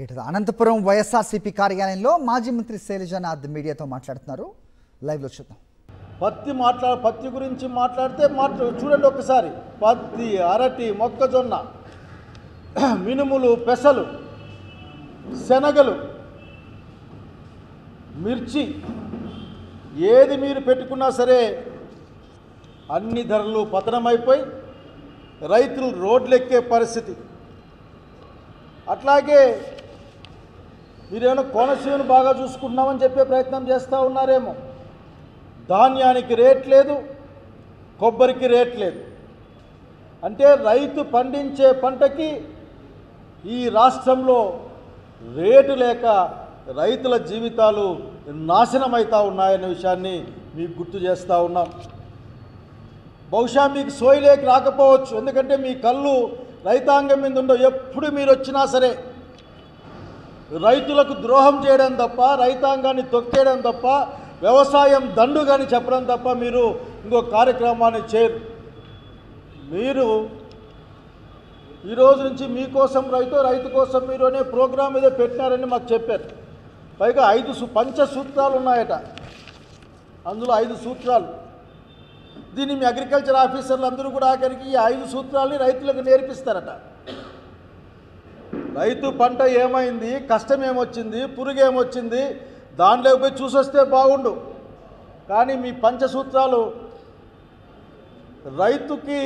ఇటు అనంతపురం వైఎస్ఆర్సీపీ కార్యాలయంలో మాజీ మంత్రి శైలజానాథ్ మీడియాతో మాట్లాడుతున్నారు. లైవ్లో చూద్దాం. పత్తి గురించి మాట్లాడితే చూడండి ఒకసారి. పత్తి, అరటి, మొక్కజొన్న, మినుములు, పెసలు, శనగలు, మిర్చి, ఏది మీరు పెట్టుకున్నా సరే అన్ని ధరలు పతనమైపోయి రైతులు రోడ్లెక్కే పరిస్థితి. అట్లాగే మీరేమైనా కోనసీమను బాగా చూసుకుంటున్నామని చెప్పే ప్రయత్నం చేస్తూ ఉన్నారేమో. ధాన్యానికి రేట్ లేదు, కొబ్బరికి రేట్ లేదు. అంటే రైతు పండించే పంటకి ఈ రాష్ట్రంలో రేటు లేక రైతుల జీవితాలు నాశనమవుతూ ఉన్నాయనే విషయాన్ని మీకు గుర్తు చేస్తూ ఉన్నాం. బహుశా మీకు సోయిలేకి రాకపోవచ్చు, ఎందుకంటే మీ కళ్ళు రైతాంగం మీద ఉండవు. ఎప్పుడు మీరు వచ్చినా సరే రైతులకు ద్రోహం చేయడం తప్ప, రైతాంగాన్ని తొక్కేయడం తప్ప, వ్యవసాయం దండుగాని చెప్పడం తప్ప మీరు ఇంకో కార్యక్రమాన్ని చేయరు. మీరు ఈరోజు నుంచి మీకోసం రైతు కోసం మీరు అనే ప్రోగ్రాం ఏదో పెట్టినారని మాకు చెప్పారు. పైగా 5 పంచసూత్రాలు ఉన్నాయట. అందులో 5 సూత్రాలు. దీన్ని మీ అగ్రికల్చర్ ఆఫీసర్లు అందరూ కూడా ఆఖరికి ఈ 5 సూత్రాలని రైతులకు నేర్పిస్తారట. రైతు పంట ఏమైంది, కష్టం ఏమొచ్చింది, పురుగు ఏమొచ్చింది, దాంట్లోకి పోయి చూసొస్తే బాగుండు. కానీ మీ పంచసూత్రాలు రైతుకి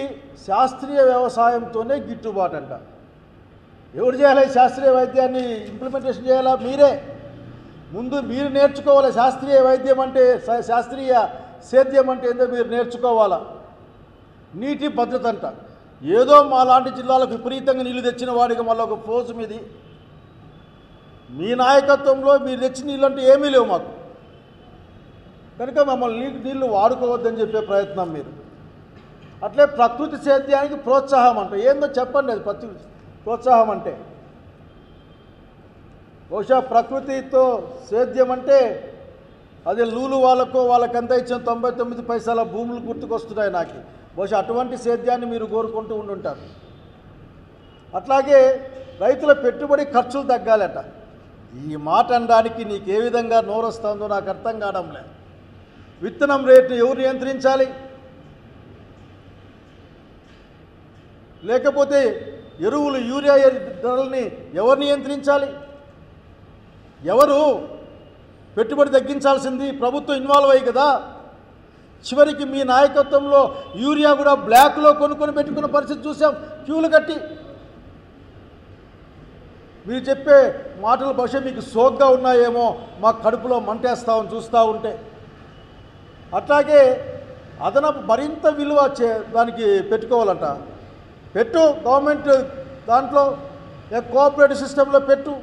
శాస్త్రీయ వ్యవసాయంతోనే గిట్టుబాటు అంట. ఎవరు చేయాలి శాస్త్రీయ వైద్యాన్ని ఇంప్లిమెంటేషన్ చేయాలా? మీరే. ముందు మీరు నేర్చుకోవాలి. శాస్త్రీయ వైద్యం అంటే, శాస్త్రీయ సేద్యం అంటే ఏందో మీరు నేర్చుకోవాలా. నీటి భద్రత అంట. ఏదో మా లాంటి జిల్లాలకు విపరీతంగా నీళ్లు తెచ్చిన వాడికి మళ్ళీ ఒక ఫోజు మీది. మీ నాయకత్వంలో మీరు తెచ్చిన నీళ్ళు అంటే ఏమీ లేవు మాకు, కనుక మమ్మల్ని నీళ్లు వాడుకోవద్దని చెప్పే ప్రయత్నం మీరు. అట్లే ప్రకృతి సేద్యానికి ప్రోత్సాహం అంట. ఏందో చెప్పండి అది ప్రకృతి ప్రోత్సాహం అంటే. బహుశా ప్రకృతితో సేద్యం అంటే అదే లూలు వాళ్ళకంతా ఇచ్చిన 99 పైసల భూములు గుర్తుకొస్తున్నాయి నాకు. బహుశా అటువంటి సేద్యాన్ని మీరు కోరుకుంటూ ఉండుంటారు. అట్లాగే రైతుల పెట్టుబడి ఖర్చులు తగ్గాలట. ఈ మాట అనడానికి నీకు ఏ విధంగా నోరొస్తుందో నాకు అర్థం కావడం లేదు. విత్తనం రేటు ఎవరు నియంత్రించాలి? లేకపోతే ఎరువులు యూరియా ధరల్ని ఎవరు నియంత్రించాలి? ఎవరు పెట్టుబడి తగ్గించాల్సింది? ప్రభుత్వం ఇన్వాల్వ్ అయ్యి కదా. చివరికి మీ నాయకత్వంలో యూరియా కూడా బ్లాక్లో కొనుక్కొని పెట్టుకున్న పరిస్థితి చూసాం, క్యూలు కట్టి. మీరు చెప్పే మాటలు బహుశా మీకు సోగ్గా ఉన్నాయేమో, మా కడుపులో మంటేస్తామని చూస్తూ ఉంటే. అట్లాగే అదనపు మరింత విలువ దానికి పెట్టుకోవాలంట. పెట్టు, గవర్నమెంట్ దాంట్లో కోఆపరేటివ్ సిస్టంలో పెట్టు.